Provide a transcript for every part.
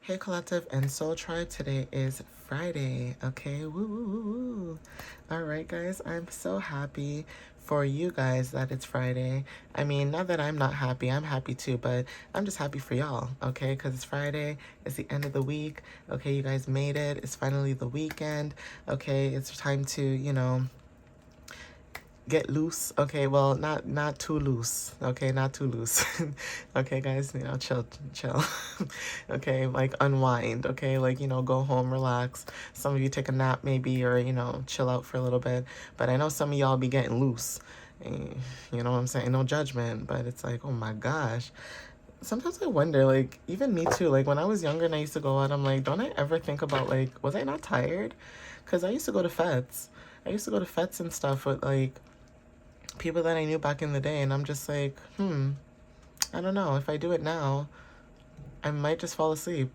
Hey Collective and Soul Tribe, today is Friday, okay? Woo, woo, woo, woo. All right, guys, I'm so happy for you guys that it's Friday. I mean, not that I'm not happy, I'm happy too, but I'm just happy for y'all, okay? Because it's Friday, it's the end of the week, okay? You guys made it, it's finally the weekend, okay? It's time to, get loose. Okay, well, not too loose. Okay, not too loose. Okay, guys, chill. Okay, like unwind. Okay, like, go home, relax. Some of you take a nap maybe, or chill out for a little bit. But I know some of y'all be getting loose. You know what I'm saying? No judgment, but it's like, oh my gosh. Sometimes I wonder, like, even me too, like when I was younger and I used to go out, I'm like, don't I ever think about, like, was I not tired? Because I used to go to fets. I used to go to fets and stuff with, like, people that I knew back in the day, and I'm just like, I don't know. If I do it now, I might just fall asleep.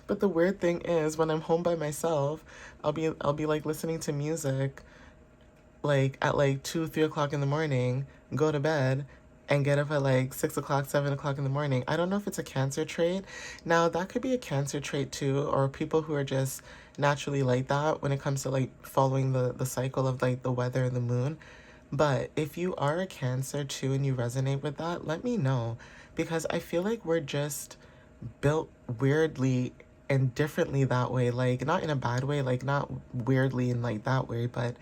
But the weird thing is, when I'm home by myself, I'll be like listening to music, like at like 2, 3 o'clock in the morning, go to bed, and get up at like 6 o'clock, 7 o'clock in the morning. I don't know if it's a Cancer trait. Now that could be a Cancer trait too, or people who are just naturally like that when it comes to like following the cycle of like the weather and the moon. But if you are a Cancer too and you resonate with that, let me know, because I feel like we're just built weirdly and differently that way. Like, not in a bad way, like not weirdly in like that way, but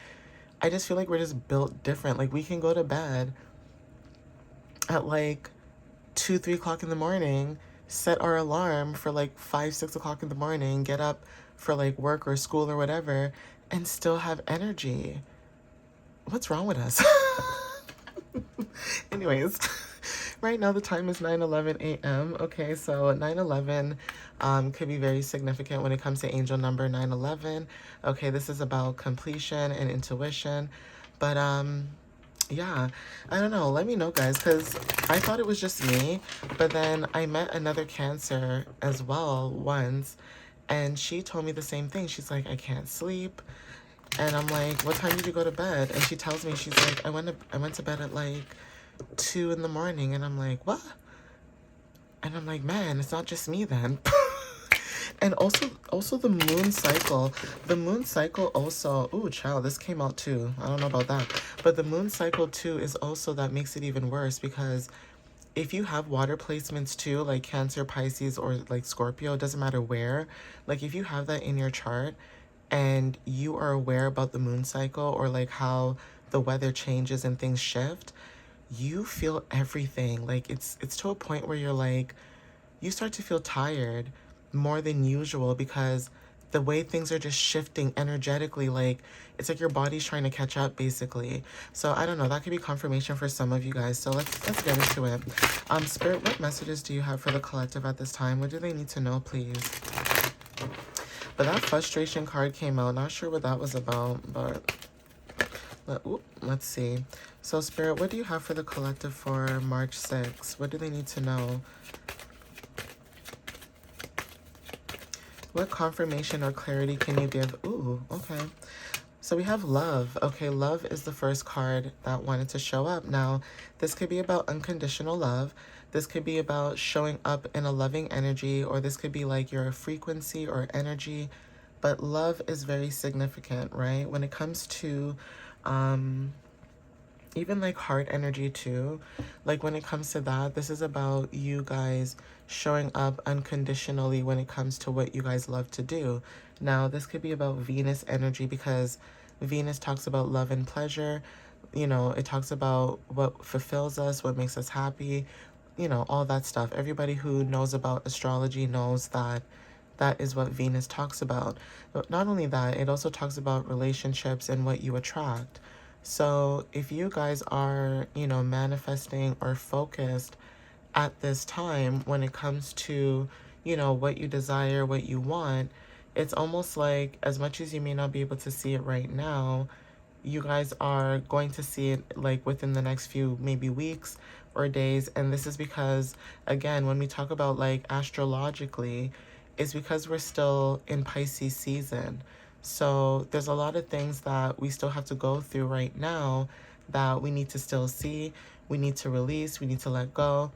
I just feel like we're just built different. Like, we can go to bed at like 2, 3 o'clock in the morning, set our alarm for like 5, 6 o'clock in the morning, get up for like work or school or whatever, and still have energy. What's wrong with us? Anyways, right now the time is 9:11 a.m. Okay, so 9:11 could be very significant when it comes to angel number 911. Okay, this is about completion and intuition. But yeah, I don't know. Let me know, guys, because I thought it was just me, but then I met another Cancer as well once, and she told me the same thing. She's like, I can't sleep. And I'm like, what time did you go to bed? And she tells me, she's like, I went to bed at like 2 in the morning. And I'm like, what? And I'm like, man, it's not just me then. And also the moon cycle. The moon cycle also, ooh, child, this came out too. I don't know about that. But the moon cycle too is also that makes it even worse, because if you have water placements too, like Cancer, Pisces, or like Scorpio, it doesn't matter where. Like, if you have that in your chart and you are aware about the moon cycle, or like how the weather changes and things shift, you feel everything. Like, it's to a point where you're like, you start to feel tired more than usual, because the way things are just shifting energetically, like it's like your body's trying to catch up basically. So I don't know, that could be confirmation for some of you guys. So let's get into it. Spirit, what messages do you have for the collective at this time? What do they need to know, please? But that frustration card came out. Not sure what that was about, but let's see. So Spirit, what do you have for the collective for March 6th? What do they need to know? What confirmation or clarity can you give? Ooh, okay. So we have love. Okay, love is the first card that wanted to show up. Now, this could be about unconditional love. This could be about showing up in a loving energy, or this could be like your frequency or energy. But love is very significant, right? When it comes to even like heart energy too, like when it comes to that, this is about you guys showing up unconditionally when it comes to what you guys love to do. Now, this could be about Venus energy, because Venus talks about love and pleasure. It talks about what fulfills us, what makes us happy, all that stuff. Everybody who knows about astrology knows that that is what Venus talks about. But not only that, it also talks about relationships and what you attract. So if you guys are, manifesting or focused at this time when it comes to, what you desire, what you want, it's almost like, as much as you may not be able to see it right now, you guys are going to see it like within the next few maybe weeks or days. And this is because, again, when we talk about like astrologically, it's because we're still in Pisces season. So there's a lot of things that we still have to go through right now that we need to still see, we need to release, we need to let go.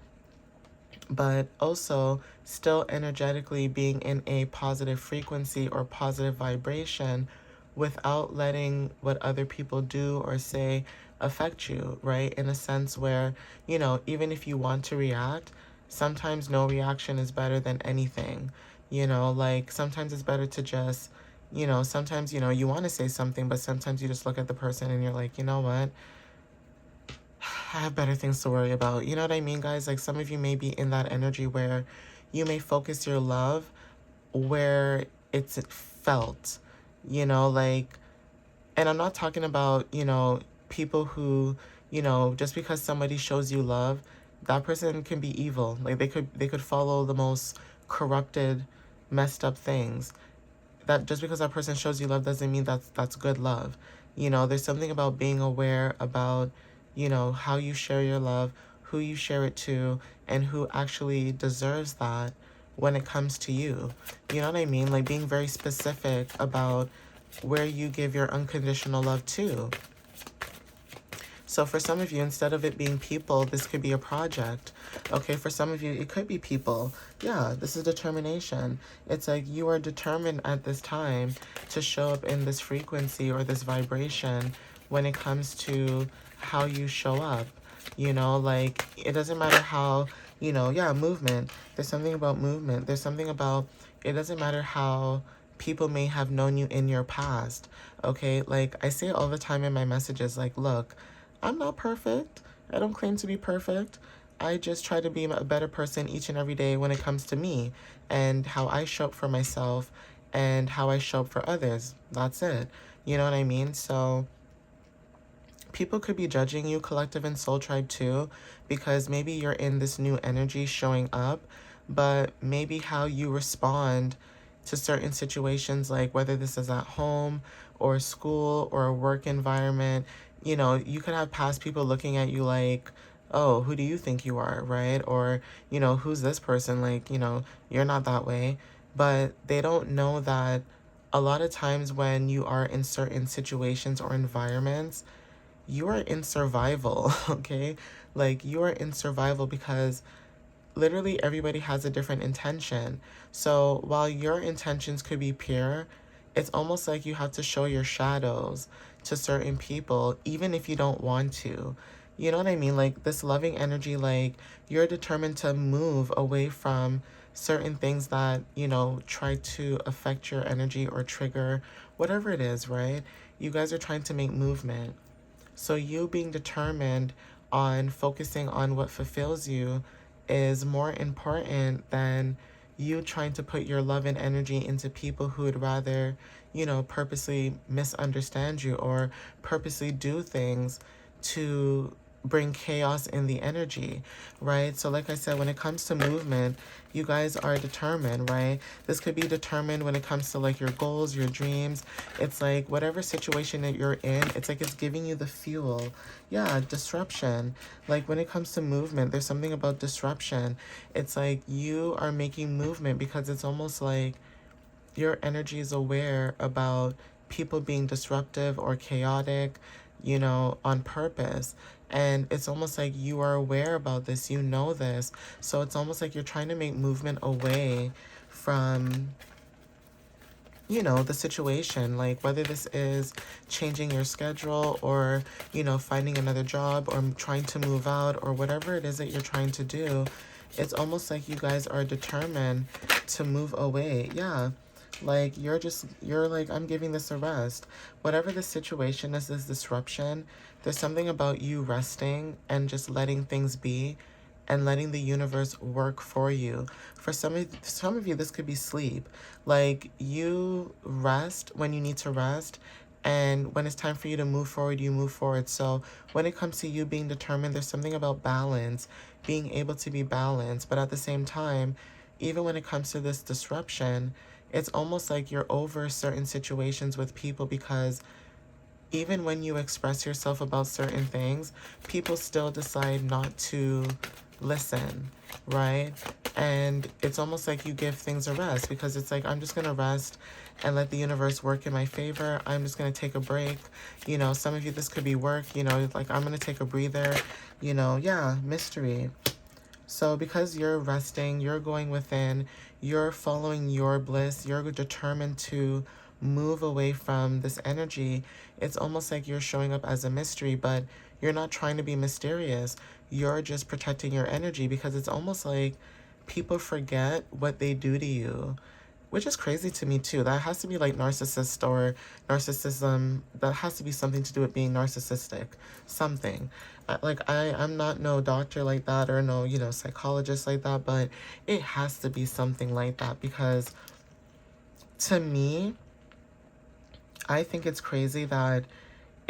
but also still energetically being in a positive frequency or positive vibration without letting what other people do or say affect you, right? In a sense where, you know, even if you want to react, sometimes no reaction is better than anything. You know, like sometimes it's better to just, you know, sometimes, you know, you want to say something, but sometimes you just look at the person and you're like, you know what? I have better things to worry about. You know what I mean, guys? Like some of you may be in that energy where you may focus your love where it's felt, you know, like, and I'm not talking about, you know, people who, you know, just because somebody shows you love, that person can be evil. Like they could follow the most corrupted, messed up things. That just because that person shows you love doesn't mean that's good love. You know, there's something about being aware about, you know, how you share your love, who you share it to, and who actually deserves that when it comes to you. You know what I mean? Like being very specific about where you give your unconditional love to. So for some of you, instead of it being people, this could be a project. Okay, for some of you, it could be people. Yeah, this is determination. It's like you are determined at this time to show up in this frequency or this vibration when it comes to how you show up. You know, like it doesn't matter how, you know, yeah, movement. There's something about movement. There's something about, it doesn't matter how people may have known you in your past. Okay, like I say all the time in my messages, like, look, I'm not perfect. I don't claim to be perfect. I just try to be a better person each and every day when it comes to me and how I show up for myself and how I show up for others. That's it. You know what I mean? So people could be judging you, collective and soul tribe too, because maybe you're in this new energy showing up, but maybe how you respond to certain situations, like whether this is at home or school or a work environment, you know, you could have past people looking at you like, oh, who do you think you are, right? Or, you know, who's this person? Like, you know, you're not that way. But they don't know that a lot of times when you are in certain situations or environments, you are in survival, okay? Like you are in survival because literally everybody has a different intention. So while your intentions could be pure, it's almost like you have to show your shadows to certain people, even if you don't want to. You know what I mean? Like this loving energy, like you're determined to move away from certain things that, you know, try to affect your energy or trigger whatever it is, right? You guys are trying to make movement. So you being determined on focusing on what fulfills you is more important than you trying to put your love and energy into people who would rather, you know, purposely misunderstand you or purposely do things to bring chaos in the energy, right? So like I said, when it comes to movement, you guys are determined, right? This could be determined when it comes to like your goals, your dreams. It's like whatever situation that you're in, it's like it's giving you the fuel. Yeah, disruption. Like when it comes to movement, there's something about disruption. It's like you are making movement because it's almost like your energy is aware about people being disruptive or chaotic, you know, on purpose. And it's almost like you are aware about this, you know this. So it's almost like you're trying to make movement away from, you know, the situation, like whether this is changing your schedule or, you know, finding another job or trying to move out or whatever it is that you're trying to do. It's almost like you guys are determined to move away. Yeah. Like you're like, I'm giving this a rest. Whatever the situation is, this disruption, there's something about you resting and just letting things be and letting the universe work for you. For some of you, this could be sleep. Like you rest when you need to rest, and when it's time for you to move forward, you move forward. So when it comes to you being determined, there's something about balance, being able to be balanced. But at the same time, even when it comes to this disruption, it's almost like you're over certain situations with people because even when you express yourself about certain things, people still decide not to listen, right? And it's almost like you give things a rest because it's like, I'm just going to rest and let the universe work in my favor. I'm just going to take a break. You know, some of you, this could be work, you know, like I'm going to take a breather, you know, yeah, mystery. So because you're resting, you're going within, you're following your bliss, you're determined to move away from this energy, it's almost like you're showing up as a mystery, but you're not trying to be mysterious. You're just protecting your energy because it's almost like people forget what they do to you, which is crazy to me too. That has to be like narcissist or narcissism. That has to be something to do with being narcissistic. Something. I'm not no doctor like that or no, psychologist like that, but it has to be something like that because to me, I think it's crazy that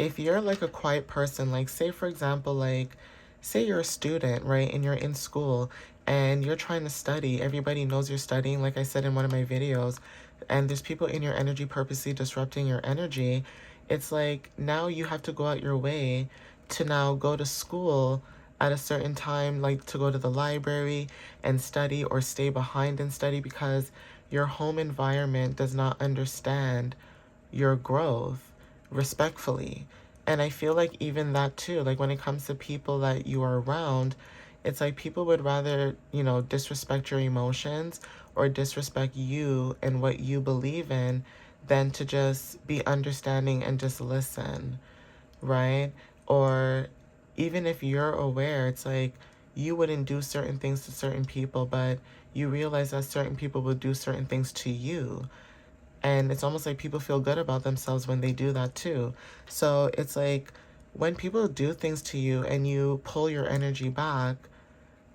if you're like a quiet person, like say for example, like say you're a student, right, and you're in school and you're trying to study, everybody knows you're studying, like I said in one of my videos, and there's people in your energy purposely disrupting your energy, it's like now you have to go out your way to now go to school at a certain time, like to go to the library and study or stay behind and study because your home environment does not understand your growth respectfully. And I feel like even that too, like when it comes to people that you are around, it's like people would rather, disrespect your emotions or disrespect you and what you believe in than to just be understanding and just listen, right? Or even if you're aware, it's like you wouldn't do certain things to certain people, but you realize that certain people will do certain things to you. And it's almost like people feel good about themselves when they do that too. So it's like when people do things to you and you pull your energy back,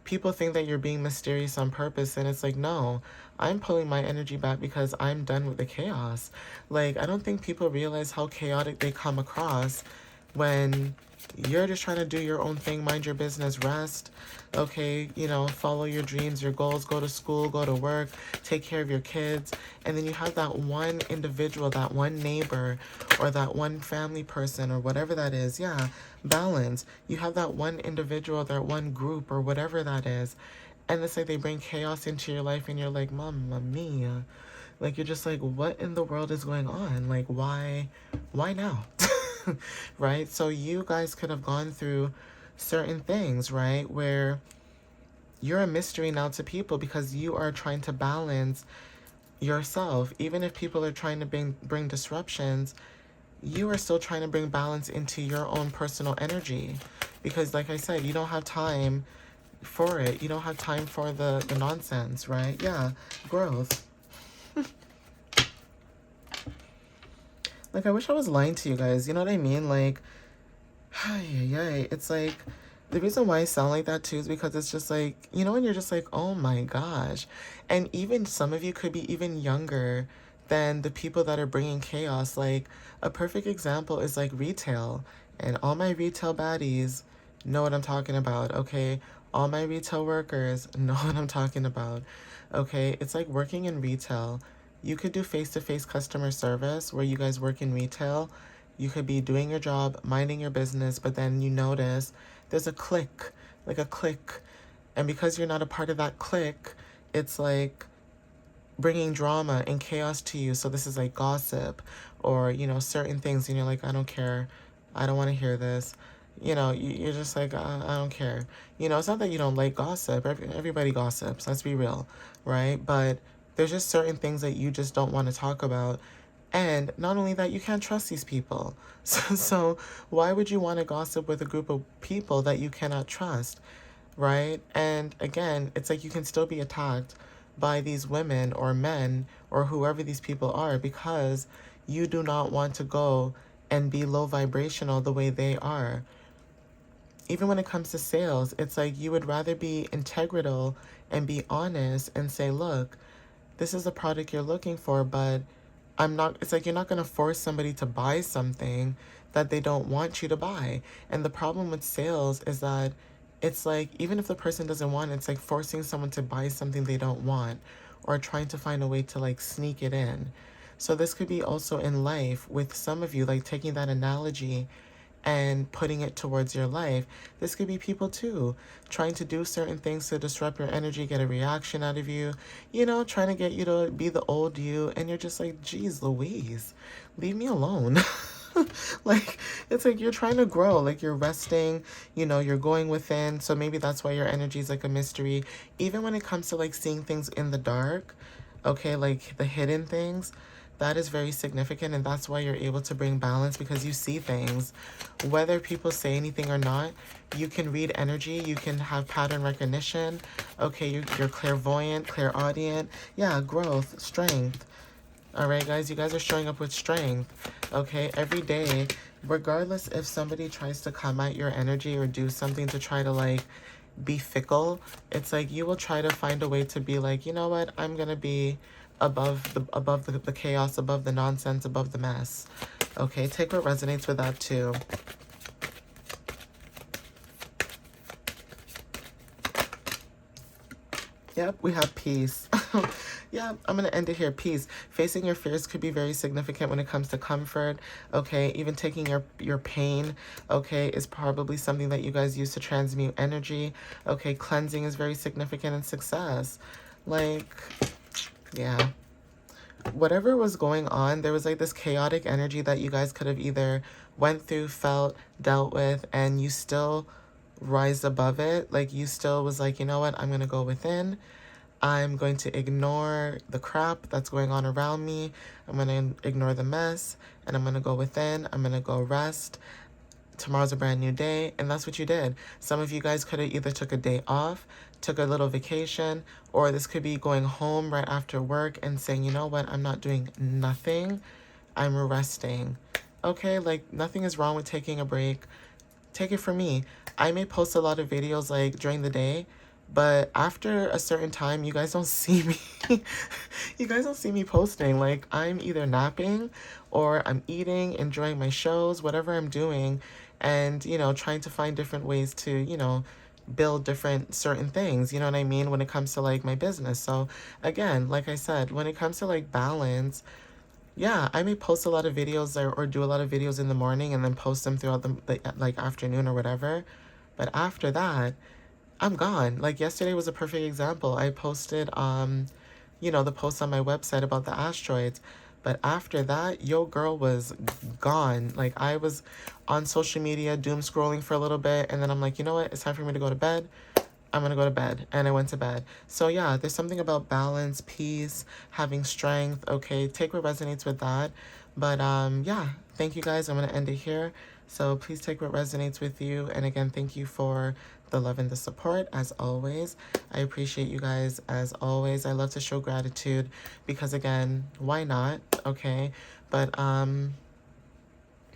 people think that you're being mysterious on purpose. And it's like, no, I'm pulling my energy back because I'm done with the chaos. Like, I don't think people realize how chaotic they come across when you're just trying to do your own thing, mind your business, rest, okay, follow your dreams, your goals, go to school, go to work, take care of your kids. And then you have that one individual, that one neighbor, or that one family person, or whatever that is. Yeah, balance. You have that one individual, that one group, or whatever that is. And it's like they bring chaos into your life, and you're like, Mamma mia. Like, you're just like, what in the world is going on? Like, why now? Right? So you guys could have gone through certain things, right? Where you're a mystery now to people because you are trying to balance yourself. Even if people are trying to bring disruptions, you are still trying to bring balance into your own personal energy. Because like I said, you don't have time for it. You don't have time for the nonsense, right? Yeah, growth. Like, I wish I was lying to you guys. You know what I mean? Like, it's like, the reason why I sound like that too is because it's just like, when you're just like, oh my gosh. And even some of you could be even younger than the people that are bringing chaos. Like, a perfect example is like retail. And all my retail baddies know what I'm talking about, okay? All my retail workers know what I'm talking about, okay? It's like working in retail. You could do face-to-face customer service where you guys work in retail. You could be doing your job, minding your business, but then you notice there's a click, like a click. And because you're not a part of that click, it's like bringing drama and chaos to you. So this is like gossip or, certain things. And you're like, I don't care. I don't want to hear this. You're just like, I don't care. It's not that you don't like gossip. Everybody gossips. Let's be real, right? But there's just certain things that you just don't want to talk about. And not only that, you can't trust these people. So why would you want to gossip with a group of people that you cannot trust, right? And again, it's like you can still be attacked by these women or men or whoever these people are because you do not want to go and be low vibrational the way they are. Even when it comes to sales, it's like you would rather be integral and be honest and say, look, this is the product you're looking for, but it's like you're not going to force somebody to buy something that they don't want you to buy. And the problem with sales is that it's like, even if the person doesn't want it, it's like forcing someone to buy something they don't want or trying to find a way to like sneak it in. So this could be also in life with some of you, like taking that analogy and putting it towards your life. This could be people too, trying to do certain things to disrupt your energy, get a reaction out of you, trying to get you to be the old you. And you're just like, geez Louise, leave me alone. Like, it's like you're trying to grow, like you're resting, you're going within. So maybe that's why your energy is like a mystery. Even when it comes to like seeing things in the dark, okay, like the hidden things, that is very significant. And that's why you're able to bring balance, because you see things. Whether people say anything or not, you can read energy, you can have pattern recognition. Okay, you're clairvoyant, clairaudient. Yeah, growth, strength. All right, guys, you guys are showing up with strength. Okay, every day, regardless if somebody tries to come at your energy or do something to try to like be fickle, it's like you will try to find a way to be like, you know what, I'm gonna be above the chaos, above the nonsense, above the mess. Okay, take what resonates with that too. Yep, we have peace. Yeah, I'm going to end it here. Peace. Facing your fears could be very significant when it comes to comfort. Okay, even taking your pain, okay, is probably something that you guys use to transmute energy. Okay, cleansing is very significant in success. Like, yeah. Whatever was going on, there was like this chaotic energy that you guys could have either went through, felt, dealt with, and you still rise above it. Like, you still was like, you know what, I'm going to go within. I'm going to ignore the crap that's going on around me. I'm going to ignore the mess, and I'm going to go within. I'm going to go rest. Tomorrow's a brand new day, and that's what you did. Some of you guys could have either took a day off, took a little vacation, or this could be going home right after work and saying, you know what, I'm not doing nothing. I'm resting. Okay, like nothing is wrong with taking a break. Take it from me. I may post a lot of videos like during the day, but after a certain time, you guys don't see me. You guys don't see me posting. Like, I'm either napping or I'm eating, enjoying my shows, whatever I'm doing, and, trying to find different ways to, build different certain things, you know what I mean, when it comes to like my business. So again, like I said, when it comes to like balance, yeah, I may post a lot of videos or do a lot of videos in the morning and then post them throughout the like afternoon or whatever. But after that, I'm gone. Like yesterday was a perfect example. I posted the post on my website about the asteroids. But after that, yo girl was gone. Like I was on social media doom scrolling for a little bit, and then I'm like, you know what? It's time for me to go to bed. I'm gonna go to bed. And I went to bed. So yeah, there's something about balance, peace, having strength. Okay, take what resonates with that. But yeah, thank you guys. I'm gonna end it here. So please take what resonates with you. And again, thank you for the love and the support as always. I appreciate you guys as always. I love to show gratitude because again, why not? Okay. But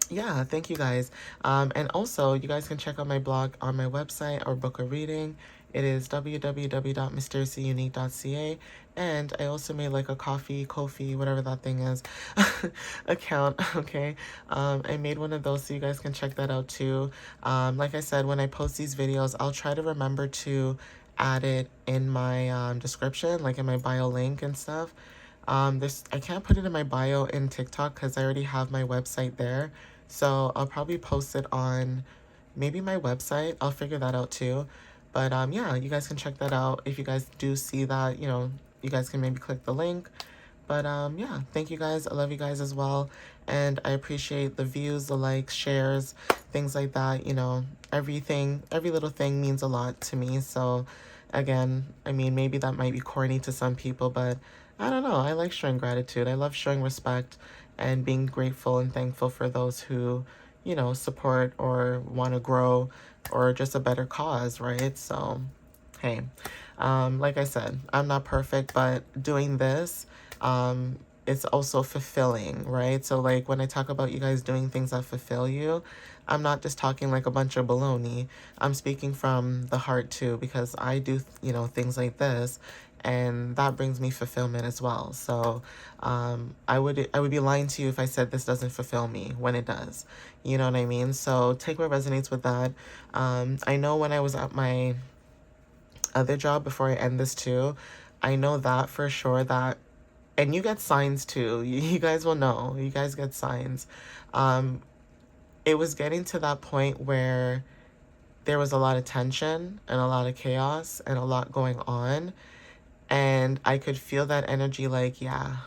yeah, thank you guys. And also, you guys can check out my blog on my website or book a reading. It is www.mysteriouslyunique.ca. And I also made like a Ko-fi, whatever that thing is, account, okay? I made one of those so you guys can check that out too. Like I said, when I post these videos, I'll try to remember to add it in my description, like in my bio link and stuff. I can't put it in my bio in TikTok because I already have my website there. So I'll probably post it on maybe my website. I'll figure that out too. But yeah, you guys can check that out. If you guys do see that, you guys can maybe click the link. But yeah, thank you guys. I love you guys as well. And I appreciate the views, the likes, shares, things like that. Everything, every little thing means a lot to me. So again, I mean, maybe that might be corny to some people, but I don't know. I like showing gratitude. I love showing respect and being grateful and thankful for those who, support or want to grow or just a better cause, right? So, hey, like I said, I'm not perfect, but doing this, it's also fulfilling, right? So like when I talk about you guys doing things that fulfill you, I'm not just talking like a bunch of baloney. I'm speaking from the heart too, because I do, things like this, and that brings me fulfillment as well. So I would be lying to you if I said this doesn't fulfill me when it does. You know what I mean? So take what resonates with that. I know when I was at my other job before I end this too, I know that for sure that, and you get signs too. You guys will know. You guys get signs. It was getting to that point where there was a lot of tension and a lot of chaos and a lot going on. And I could feel that energy like, yeah,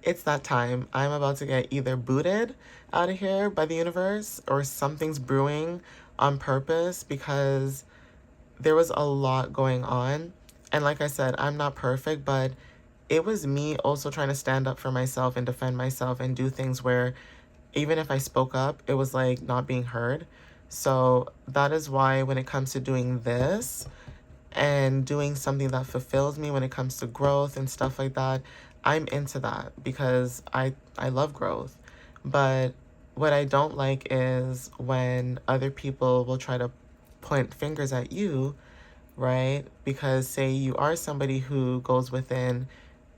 it's that time. I'm about to get either booted out of here by the universe or something's brewing on purpose, because there was a lot going on. And like I said, I'm not perfect, but it was me also trying to stand up for myself and defend myself and do things where even if I spoke up, it was like not being heard. So that is why when it comes to doing this and doing something that fulfills me when it comes to growth and stuff like that, I'm into that because I love growth. But what I don't like is when other people will try to point fingers at you, right? Because say you are somebody who goes within,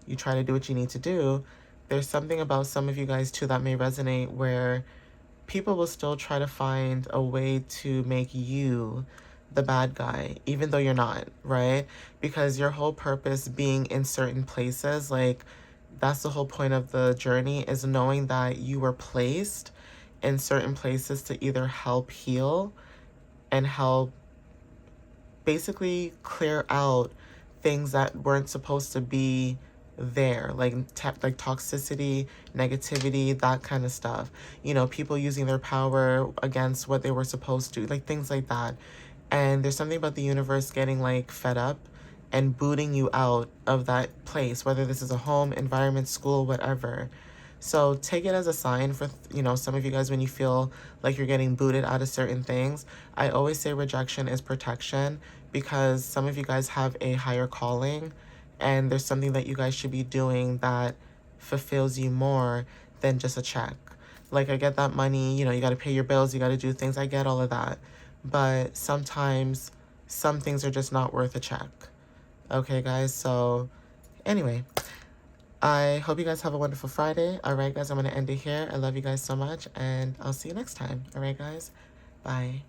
you try to do what you need to do. There's something about some of you guys too that may resonate where people will still try to find a way to make you the bad guy, even though you're not, right? Because your whole purpose being in certain places, like that's the whole point of the journey, is knowing that you were placed in certain places to either help heal and help basically clear out things that weren't supposed to be there, like like toxicity, negativity, that kind of stuff. You know, people using their power against what they were supposed to, like things like that. And there's something about the universe getting like fed up and booting you out of that place, whether this is a home, environment, school, whatever. So take it as a sign for, you know, some of you guys when you feel like you're getting booted out of certain things. I always say rejection is protection, because some of you guys have a higher calling and there's something that you guys should be doing that fulfills you more than just a check. Like I get that money, you know, you got to pay your bills, you got to do things. I get all of that. But sometimes some things are just not worth a check. Okay, guys? So anyway, I hope you guys have a wonderful Friday. All right, guys, I'm going to end it here. I love you guys so much, and I'll see you next time. All right, guys? Bye.